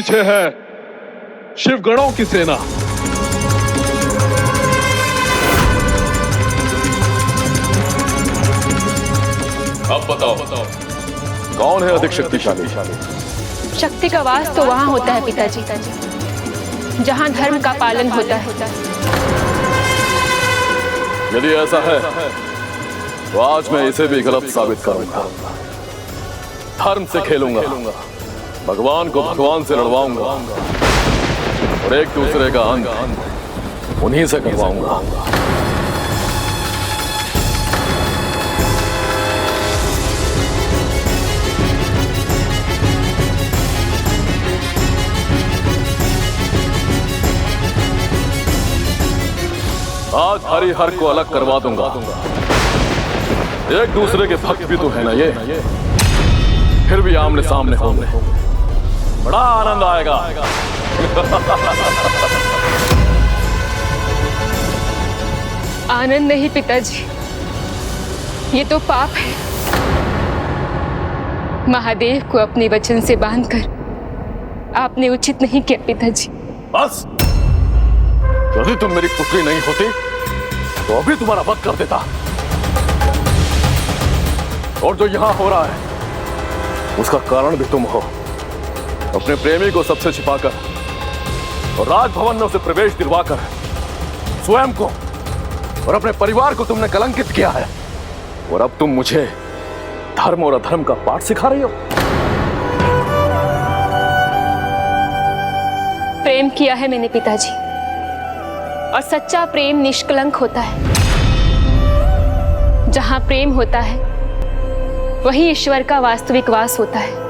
पीछे है शिवगणों की सेना। अब बताओ कौन है अधिक शक्तिशाली? शक्ति का वास तो वहां होता है पिताजी, जहां धर्म का पालन होता है। यदि ऐसा है तो आज मैं इसे भी गलत साबित करूंगा। धर्म से खेलूंगा, भगवान को भगवान से लड़वाऊंगा और एक दूसरे का अंत उन्हीं से करवाऊंगा। आज हरिहर को अलग करवा दूंगा। एक दूसरे के भक्त भी तो है ना ये, फिर भी आमने सामने होंगे, बड़ा आनंद आएगा। आनंद नहीं पिताजी, ये तो पाप है। महादेव को अपने वचन से बांधकर आपने उचित नहीं किया पिताजी। बस, यदि तुम मेरी पुत्री नहीं होती तो अभी तुम्हारा वध कर देता। और जो यहां हो रहा है उसका कारण भी तुम हो। अपने प्रेमी को सबसे छिपाकर और राजभवन में उसे प्रवेश दिलवाकर स्वयं को और अपने परिवार को तुमने कलंकित किया है। और अब तुम मुझे धर्म और अधर्म का पाठ सिखा रही हो। प्रेम किया है मैंने पिताजी, और सच्चा प्रेम निष्कलंक होता है। जहां प्रेम होता है वही ईश्वर का वास्तविक वास होता है।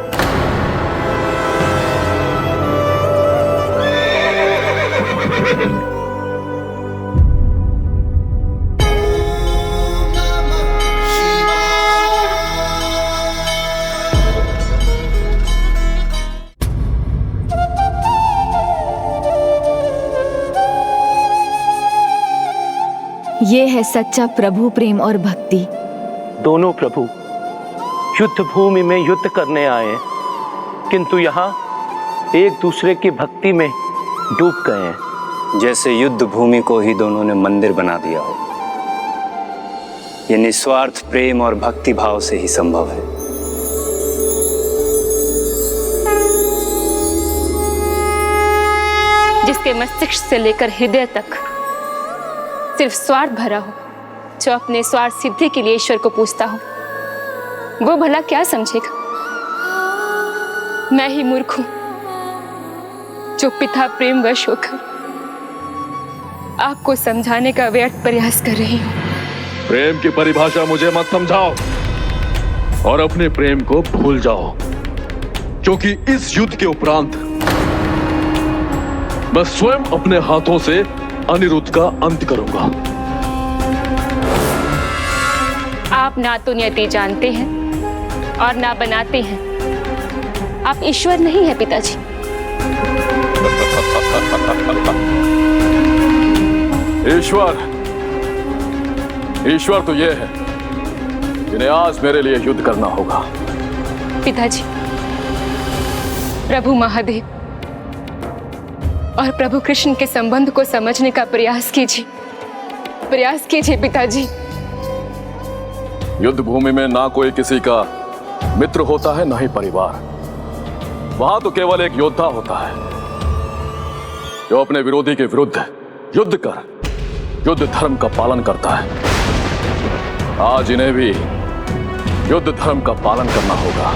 ये है सच्चा प्रभु प्रेम और भक्ति। दोनों प्रभु युद्ध भूमि में युद्ध करने आए, किंतु यहाँ एक दूसरे की भक्ति में डूब गए हैं। जैसे युद्ध भूमि को ही दोनों ने मंदिर बना दिया हो। ये निस्वार्थ प्रेम और भक्ति भाव से ही संभव है। जिसके मस्तिष्क से लेकर हृदय तक सिर्फ स्वार्थ भरा हो, जो अपने स्वार्थ सिद्धि के लिए ईश्वर को पूजता हो, वो भला क्या समझेगा? मैं ही मूर्ख हूं जो पिता प्रेमवश होकर आपको समझाने का व्यर्थ प्रयास कर रही हूं। प्रेम की परिभाषा मुझे मत समझाओ और अपने प्रेम को भूल जाओ, क्योंकि इस युद्ध के उपरांत मैं स्वयं अपने हाथों से अनिरुद्ध का अंत करूंगा। आप ना तो नियति जानते हैं और ना बनाते हैं। आप ईश्वर नहीं है पिताजी। ईश्वर तो ये है जिन्हें आज मेरे लिए युद्ध करना होगा। पिताजी, प्रभु महादेव और प्रभु कृष्ण के संबंध को समझने का प्रयास कीजिए पिताजी। युद्ध भूमि में ना कोई किसी का मित्र होता है, ना ही परिवार। वहां तो केवल एक योद्धा होता है जो अपने विरोधी के विरुद्ध युद्ध कर युद्ध धर्म का पालन करता है। आज इन्हें भी युद्ध धर्म का पालन करना होगा।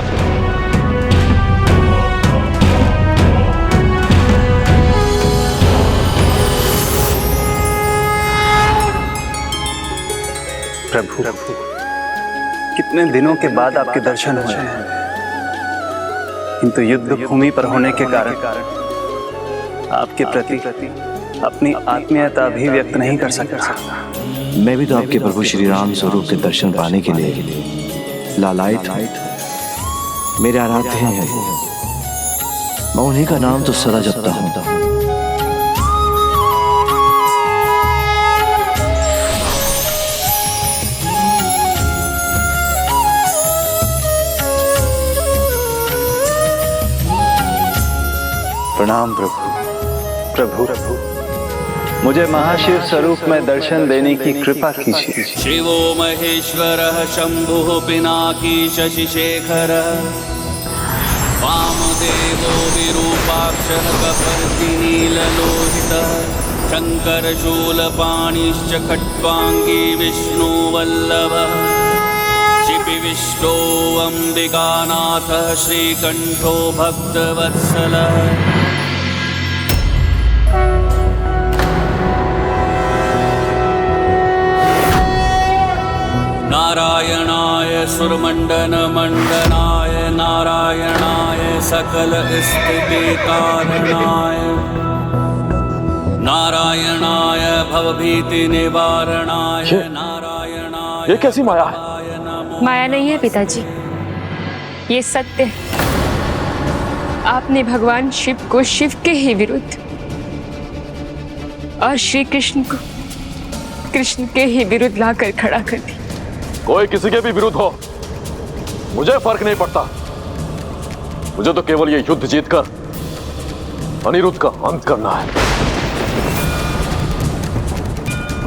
प्रभु, कितने दिनों के बाद आपके दर्शन हुए हैं, किंतु युद्ध भूमि पर होने के कारण आपके प्रति अपनी आत्मीयता भी व्यक्त नहीं कर सकता। मैं भी तो आपके प्रभु श्री राम स्वरूप के दर्शन पाने के लिए लालायित मेरे आराध्य हैं। मैं उन्हीं का नाम तो सदा जपता हूँ। प्रणाम प्रभु। प्रभु मुझे महाशिव स्वरूप में दर्शन देने की कृपा कीजिए। शिवो महेश्वरः शंभुः पिनाकी शशिशेखरः वामदेवो विरूपाक्षः कपर्दिनीललोहितः शङ्करशूलपाणिश्च खट्वाङ्गी विष्णुवल्लभः शिपिविष्टो अम्बिकानाथः श्रीकण्ठो भक्तवत्सलः नारायणाय सुरमण्डनमण्डनाय नारायणाय सकल स्थितिकारणाय नारायणाय भवभीति निवारणाय नारायणाय ये कैसी माया है? माया नहीं है पिताजी, ये सत्य है। आपने भगवान शिव को शिव के ही विरुद्ध और श्री कृष्ण को कृष्ण के ही विरुद्ध लाकर खड़ा कर दिया। कोई किसी के भी विरुद्ध हो, मुझे फर्क नहीं पड़ता। मुझे तो केवल ये युद्ध जीतकर अनिरुद्ध का अंत करना है।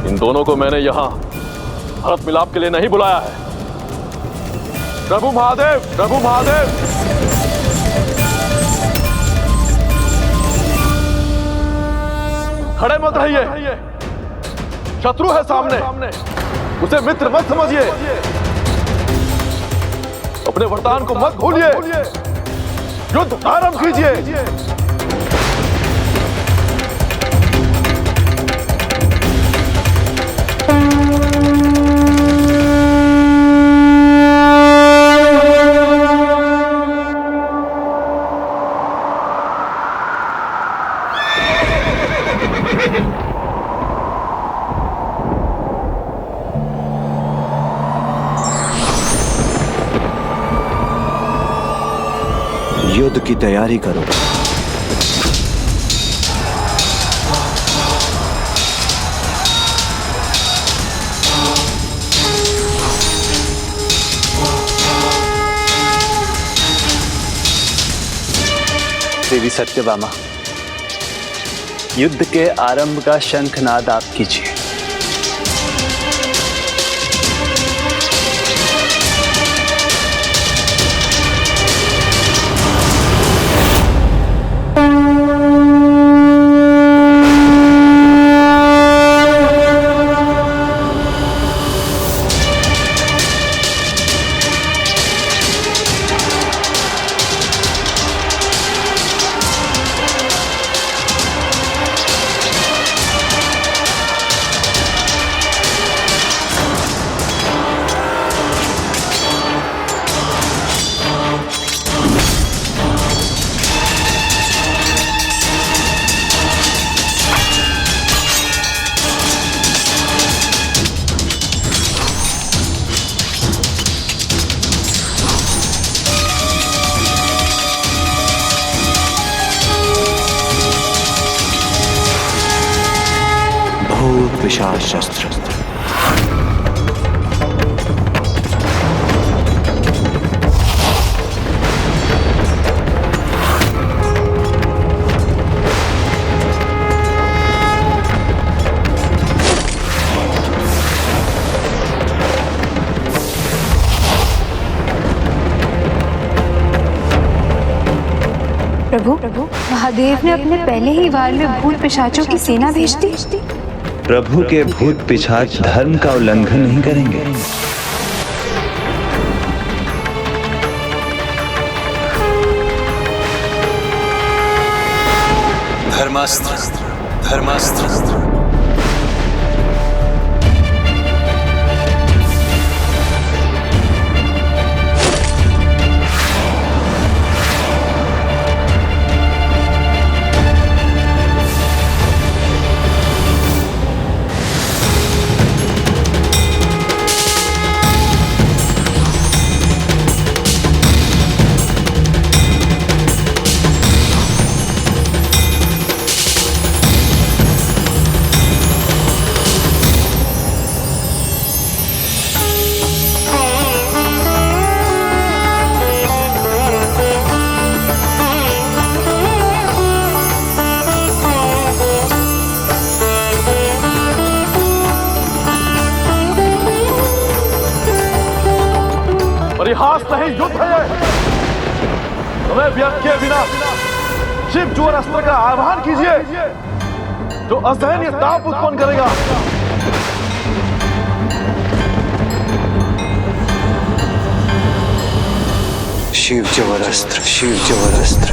इन दोनों को मैंने यहां भरत मिलाप के लिए नहीं बुलाया है। प्रभु महादेव, प्रभु महादेव, खड़े मत रहिए। शत्रु है सामने, उसे मित्र मत समझिए। अपने वरदान को मत भूलिए। युद्ध आरंभ कीजिए। युद्ध की तैयारी करो। देवी सत्यभामा, युद्ध के आरंभ का शंखनाद आप कीजिए। विशाल शस्त्र। प्रभु महादेव ने अपने पहले ही वार में भूत पिशाचों की सेना भेज दी। प्रभु के भूत पिशाच धर्म का उल्लंघन नहीं करेंगे। धर्मास्त्र, धर्मास्त्र। नहीं युद्ध है ये। समय व्यर्थ किए बिना शिव ज्वर अस्त्र का आह्वान कीजिए जो असहनीय ताप उत्पन्न करेगा। शिव ज्वर अस्त्र, शिव ज्वर अस्त्र।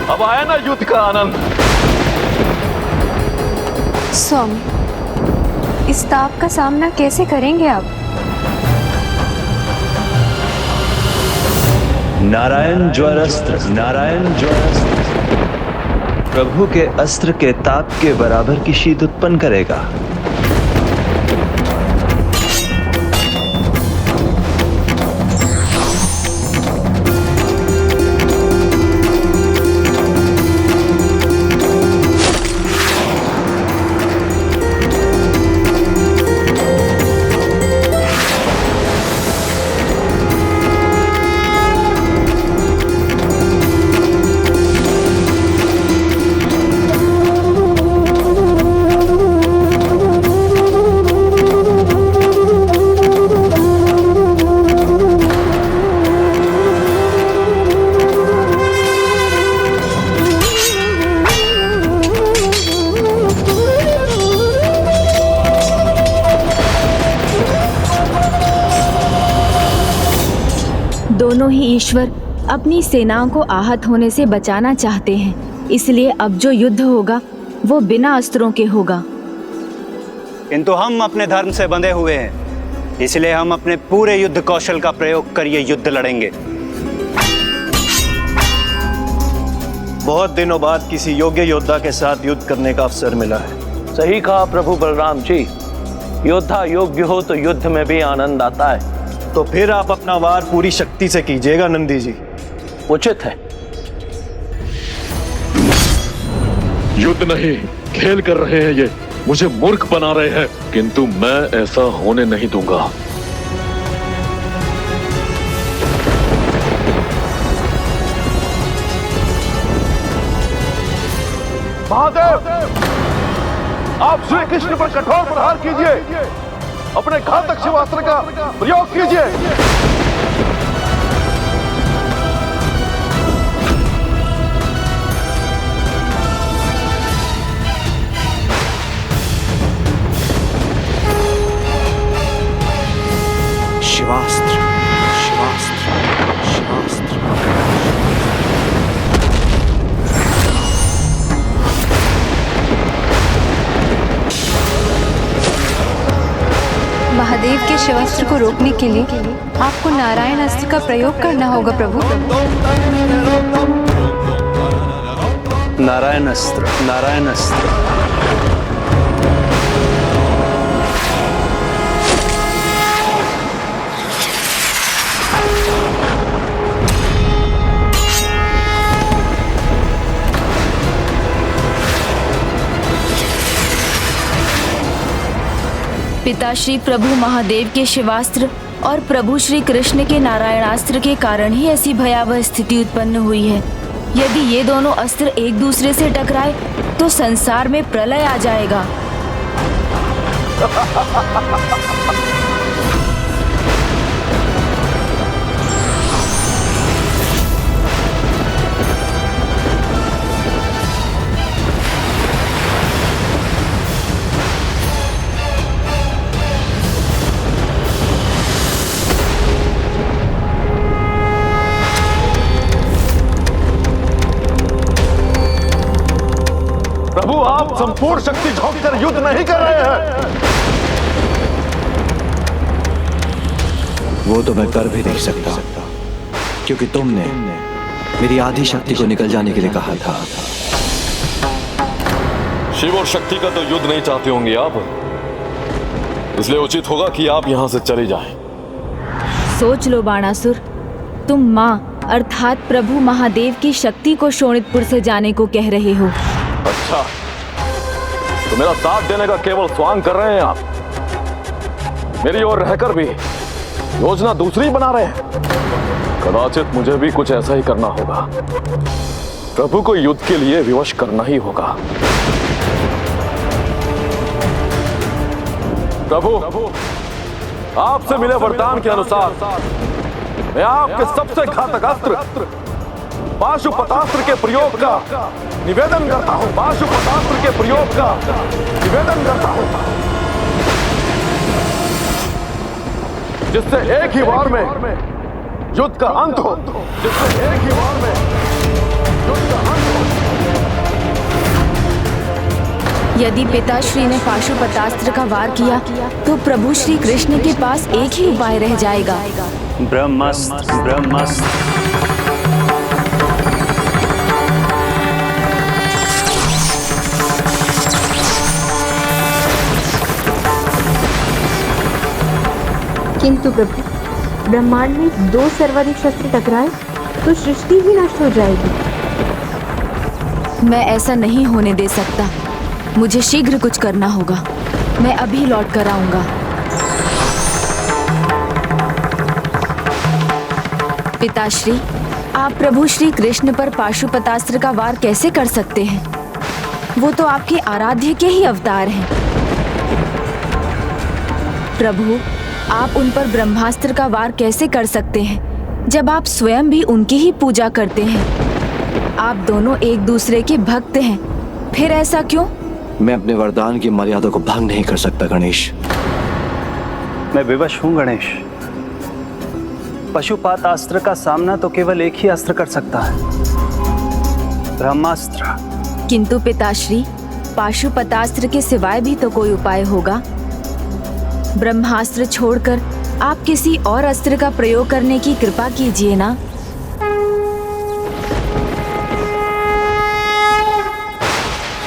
अब आया ना युद्ध का आनंद। स्वामी, इस ताप का सामना कैसे करेंगे आप? नारायण ज्वरस्त्र, नारायण ज्वरस्त्र प्रभु के अस्त्र के ताप के बराबर की शीत उत्पन्न करेगा। दोनों ही ईश्वर अपनी सेनाओं को आहत होने से बचाना चाहते हैं, इसलिए अब जो युद्ध होगा वो बिना अस्त्रों के होगा। किंतु हम अपने धर्म से बंधे हुए हैं, इसलिए हम अपने पूरे युद्ध कौशल का प्रयोग कर ये युद्ध लड़ेंगे। बहुत दिनों बाद किसी योग्य योद्धा के साथ युद्ध करने का अवसर मिला है। सही कहा प्रभु बलराम जी, योद्धा योग्य हो तो युद्ध में भी आनंद आता है। तो फिर आप अपना वार पूरी शक्ति से कीजिएगा नंदी जी। उचित है। युद्ध नहीं खेल कर रहे हैं ये, मुझे मूर्ख बना रहे हैं, किंतु मैं ऐसा होने नहीं दूंगा। महादेव, आप श्री कृष्ण पर कठोर प्रहार कीजिए, अपने घातक शिवास्त्र का प्रयोग कीजिए। शिवास्त्र, शिवास्त्र, शिवास्त्र। महादेव के शिवास्त्र को रोकने के लिए आपको नारायण अस्त्र का प्रयोग करना होगा प्रभु। नारायण अस्त्र, नारायण अस्त्र। पिता श्री प्रभु महादेव के शिवास्त्र और प्रभु श्री कृष्ण के नारायणास्त्र के कारण ही ऐसी भयावह स्थिति उत्पन्न हुई है। यदि ये दोनों अस्त्र एक दूसरे से टकराए तो संसार में प्रलय आ जाएगा। प्रभु, आप संपूर्ण शक्ति झोंककर युद्ध नहीं कर रहे हैं। वो तो मैं कर भी नहीं सकता, क्योंकि तुमने मेरी आधी शक्ति को निकल जाने के लिए कहा था। शिव और शक्ति का तो युद्ध नहीं चाहते होंगे आप, इसलिए उचित होगा कि आप यहां से चले जाएं। सोच लो बाणासुर, तुम माँ अर्थात प्रभु महादेव की शक्ति को शोणितपुर से जाने को कह रहे हो। अच्छा, तो मेरा साथ देने का केवल स्वांग कर रहे हैं आप, मेरी ओर रहकर भी योजना दूसरी बना रहे हैं। कदाचित मुझे भी कुछ ऐसा ही करना होगा, प्रभु को युद्ध के लिए विवश करना ही होगा। प्रभु, आपसे मिले वरदान के अनुसार मैं आपके सबसे घातक अस्त्र पाशुपतास्त्र के प्रयोग का निवेदन करता हूं। पाशुपतास्त्र के प्रयोग का निवेदन करता हूं, जिससे एक ही वार में युद्ध का अंत हो। जिससे एक ही वार में युद्ध का अंत हो। यदि पिताश्री ने पाशुपतास्त्र का वार किया तो प्रभु श्री कृष्ण के पास एक ही उपाय रह जाएगा, ब्रह्मास्त्र। ब्रह्मास्त्र। किंतु प्रभु, ब्रह्मांड में 2 सर्वाधिक शस्त्र टकराए तो सृष्टि ही नष्ट हो जाएगी। मैं ऐसा नहीं होने दे सकता। मुझे शीघ्र कुछ करना होगा। मैं अभी लौट कर आऊंगा। पिताश्री, आप प्रभु श्री कृष्ण पर पाशुपतास्त्र का वार कैसे कर सकते हैं? वो तो आपके आराध्य के ही अवतार हैं। प्रभु, आप उन पर ब्रह्मास्त्र का वार कैसे कर सकते हैं जब आप स्वयं भी उनकी ही पूजा करते हैं? आप दोनों एक दूसरे के भक्त हैं, फिर ऐसा क्यों? मैं अपने वरदान की मर्यादा को भंग नहीं कर सकता गणेश। मैं विवश हूं गणेश। पशुपात अस्त्र का सामना तो केवल एक ही अस्त्र कर सकता है, ब्रह्मास्त्र। किंतु पिताश्री, पाशुपतास्त्र के सिवाय भी तो कोई उपाय होगा। ब्रह्मास्त्र छोड़कर आप किसी और अस्त्र का प्रयोग करने की कृपा कीजिए ना।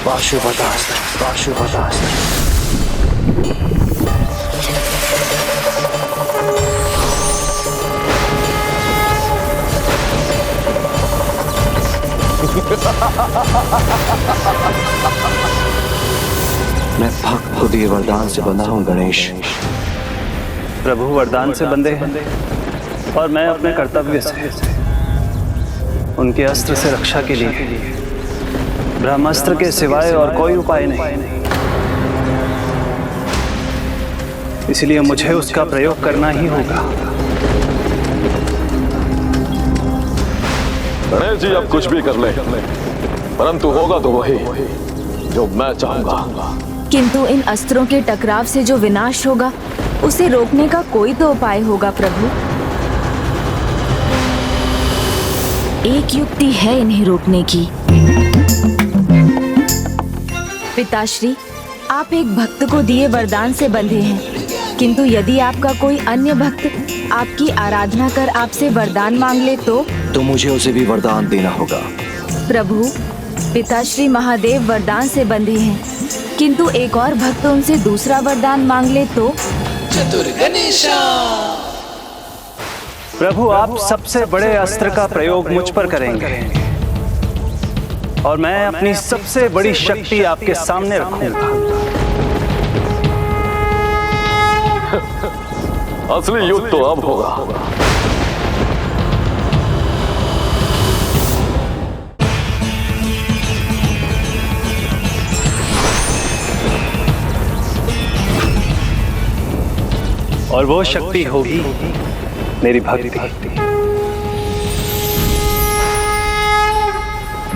पाशुपतास्त्र, पाशुपतास्त्र। मैं भक्त को दिए वरदान से बंधा हूं गणेश। प्रभु वरदान से बंधे हैं और मैं अपने कर्तव्य से, उनके अस्त्र से रक्षा के लिए ब्रह्मास्त्र के सिवाय और कोई उपाय नहीं। इसलिए मुझे उसका प्रयोग करना ही होगा। गणेश जी, अब कुछ भी कर ले, परंतु होगा तो वही जो मैं चाहूंगा। किंतु इन अस्त्रों के टकराव से जो विनाश होगा उसे रोकने का कोई तो उपाय होगा प्रभु। एक युक्ति है इन्हें रोकने की। पिताश्री, आप एक भक्त को दिए वरदान से बंधे हैं, किंतु यदि आपका कोई अन्य भक्त आपकी आराधना कर आपसे वरदान मांग ले तो मुझे उसे भी वरदान देना होगा। प्रभु, पिताश्री महादेव वरदान से बंधे हैं, किंतु एक और भक्त उनसे दूसरा वरदान मांग ले तो? प्रभु, आप सबसे बड़े अस्त्र का प्रयोग मुझ पर करेंगे और मैं अपनी सबसे बड़ी शक्ति आपके सामने रखूंगा। असली युद्ध तो अब होगा। और वो शक्ति होगी मेरी भक्ति।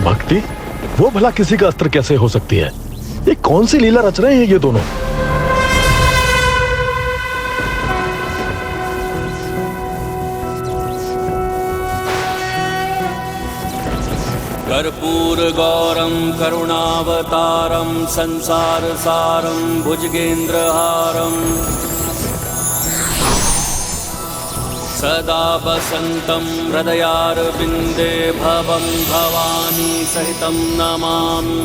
भक्ति? वो भला किसी का अस्त्र कैसे हो सकती है? ये कौन सी लीला रच रहे हैं ये दोनों? कर्पूर गौरम करुणावतारम संसार सारम भुजगेंद्रहारम सदा वसन्तं हृदयारविन्दे भवं भवानी सहितं नमामि।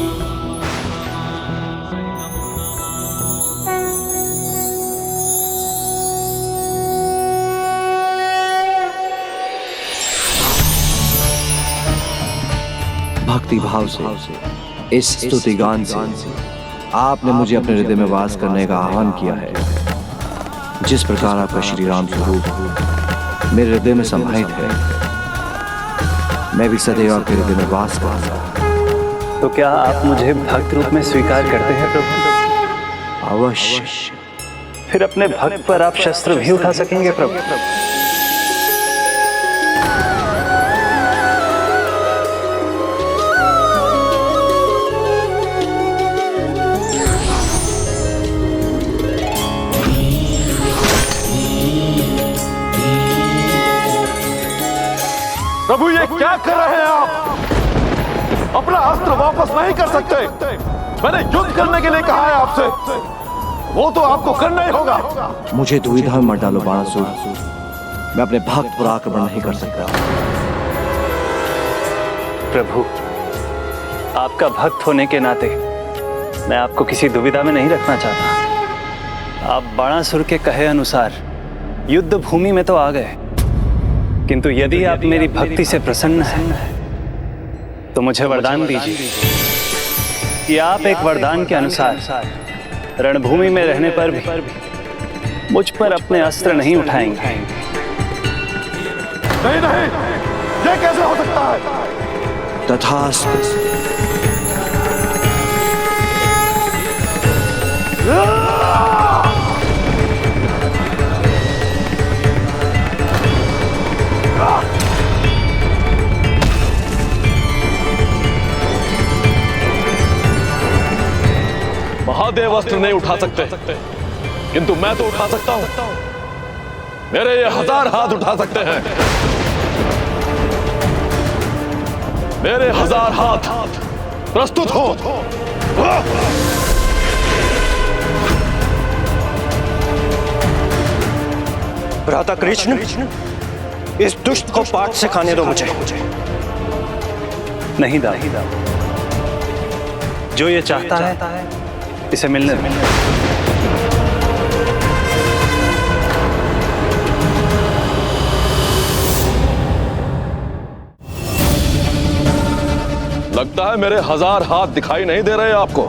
भक्ति भाव से इस स्तुति गान से आपने मुझे अपने हृदय में वास करने का आह्वान किया है। जिस प्रकार आपका श्री राम स्वरूप मेरे हृदय में समाहित है, मैं भी सदैव आपके हृदय में वास करूंगा। तो क्या आप मुझे भक्त रूप में स्वीकार करते हैं प्रभु? अवश्य। फिर अपने भक्त पर आप शस्त्र भी उठा सकेंगे प्रभु? प्रभु ये क्या कर रहे हैं आप? अपना अस्त्र वापस नहीं कर सकते। मैंने युद्ध करने के लिए कहा है आपसे, वो तो आपको करना ही होगा। मुझे दुविधा में मत डालो बाणासुर, मैं अपने भक्त पर आक्रमण नहीं कर सकता। प्रभु, आपका भक्त होने के नाते मैं आपको किसी दुविधा में नहीं रखना चाहता। आप बाणासुर के कहे अनुसार युद्ध भूमि में तो आ गए, किंतु यदि आप मेरी भक्ति से प्रसन्न हैं तो मुझे वरदान दीजिए कि आप एक वरदान के अनुसार रणभूमि में रहने पर भी मुझ पर अपने अस्त्र नहीं उठाएंगे। नहीं नहीं, ये कैसे हो सकता है? तथास्तु। महादेव अस्त्र नहीं उठा सकते, किंतु मैं तो उठा सकता हूं। मेरे ये 1000 हाथ उठा सकते हैं। मेरे 1000 हाथ प्रस्तुत हो। भ्राता कृष्ण, इस दुष्ट को पाठ सिखाने दो मुझे। नहीं दाऊ, जो ये चाहता है इसे मिलने दो। लगता है मेरे 1000 हाथ दिखाई नहीं दे रहे आपको,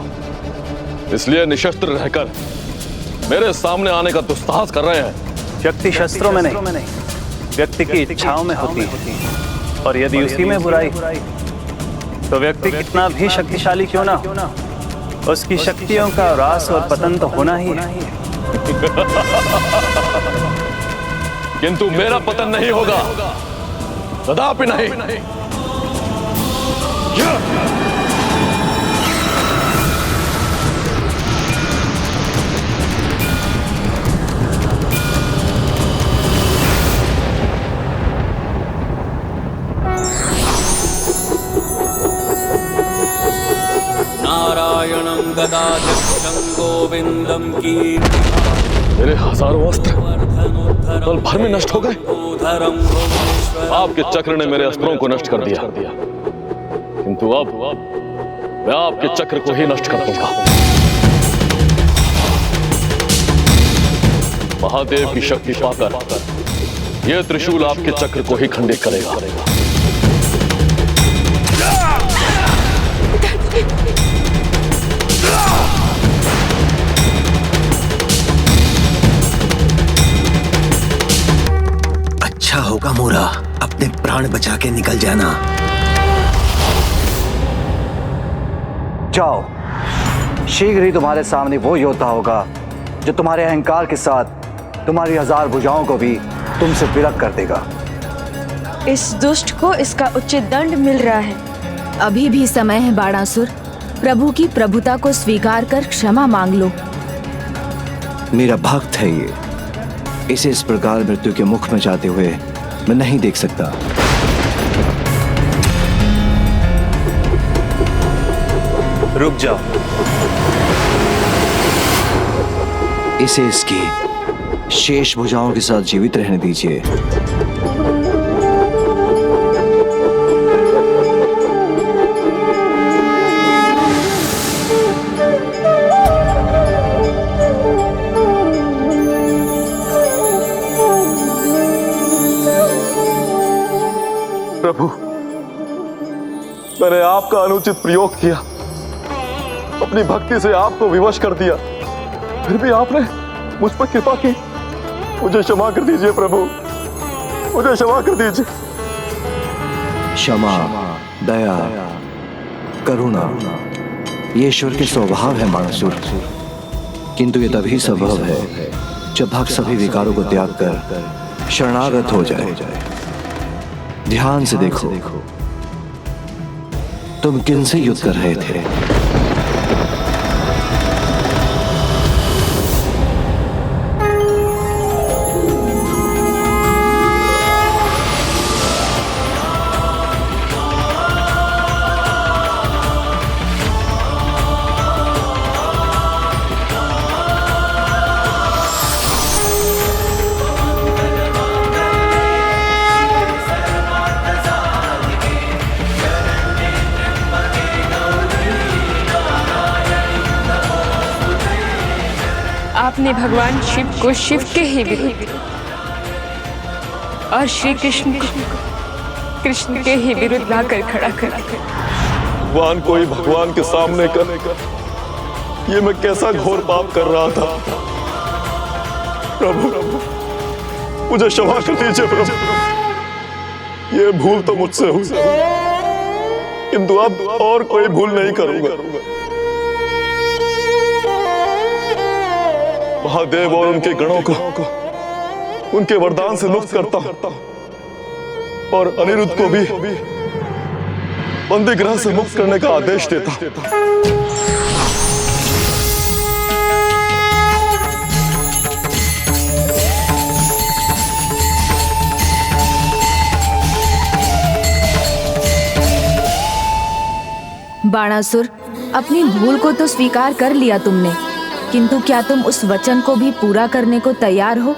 इसलिए निशस्त्र रहकर मेरे सामने आने का दुस्साहस कर रहे हैं। शक्ति शस्त्रों में नहीं, व्यक्ति की इच्छाओं में होती है, और यदि उसी में बुराई तो व्यक्ति कितना भी शक्तिशाली क्यों ना हो, उसकी शक्तियों का ह्रास और पतन तो होना ही है। किंतु मेरा पतन नहीं होगा, कदापि नहीं। नारायणं गदाधरं गोविंदं कीर्ति। मेरे 1000 अस्त्र पल भर में नष्ट हो गए। आपके चक्र ने मेरे अस्त्रों को नष्ट कर दिया, किंतु अब मैं आपके चक्र को ही नष्ट कर दूंगा। महादेव की शक्ति पाकर यह त्रिशूल आपके चक्र को ही खंडित करेगा। अच्छा होगा मोरा, अपने प्राण बचा के निकल जाना। जाओ, शीघ्र ही तुम्हारे सामने वो योद्धा होगा जो तुम्हारे अहंकार के साथ तुम्हारी 1000 भुजाओं को भी तुमसे विलग कर देगा। इस दुष्ट को इसका उचित दंड मिल रहा है। अभी भी समय है बाणासुर, प्रभु की प्रभुता को स्वीकार कर क्षमा मांग लो। मेरा भक्त है ये, इसे इस प्रकार मृत्यु के मुख में जाते हुए मैं नहीं देख सकता। रुक जाओ। इसे इसकी शेष भुजाओं के साथ जीवित रहने दीजिए। आपका अनुचित प्रयोग किया, अपनी भक्ति से आपको विवश कर दिया, फिर भी आपने मुझ पर कृपा की। मुझे क्षमा कर दीजिए प्रभु, मुझे क्षमा कर दीजिए। क्षमा, दया, करुणा ये ईश्वर के स्वभाव है मानसूर, किंतु ये तभी संभव है जब भक्त सभी विकारों को त्याग कर शरणागत हो जाए। ध्यान से देखो, तुम किनसे युद्ध कर रहे थे? आपने भगवान शिव को शिव के ही विरुद्ध और श्री कृष्ण को कृष्ण के ही विरुद्ध लाकर खड़ा कर दिया। भगवान को ही भगवान के सामने कर, ये मैं कैसा घोर पाप कर रहा था। प्रभु मुझे क्षमा कर दीजिए प्रभु, ये भूल तो मुझसे हुई, किंतु अब और कोई भूल नहीं करूंगा। महादेव और उनके गणों को उनके वरदान से मुक्त करता हूं और अनिरुद्ध को भी बंदी गृह से मुक्त करने का आदेश देता हूं। बाणासुर, अपनी भूल को तो स्वीकार कर लिया तुमने, किंतु क्या तुम उस वचन को भी पूरा करने को तैयार हो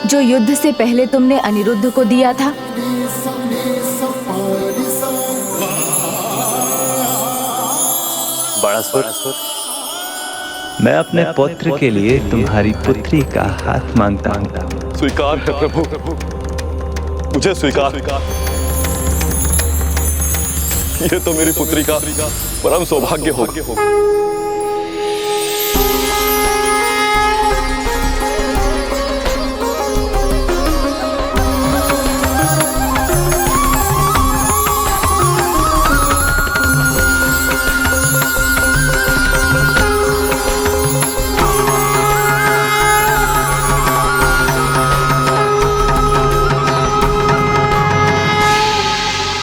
जो युद्ध से पहले तुमने अनिरुद्ध को दिया था? बाणासुर, मैं अपने पुत्र के लिए तुम्हारी पुत्री का हाथ मांगता हूँ। स्वीकार है प्रभु, मुझे स्वीकार। ये तो मेरी पुत्री का परम सौभाग्य होगा।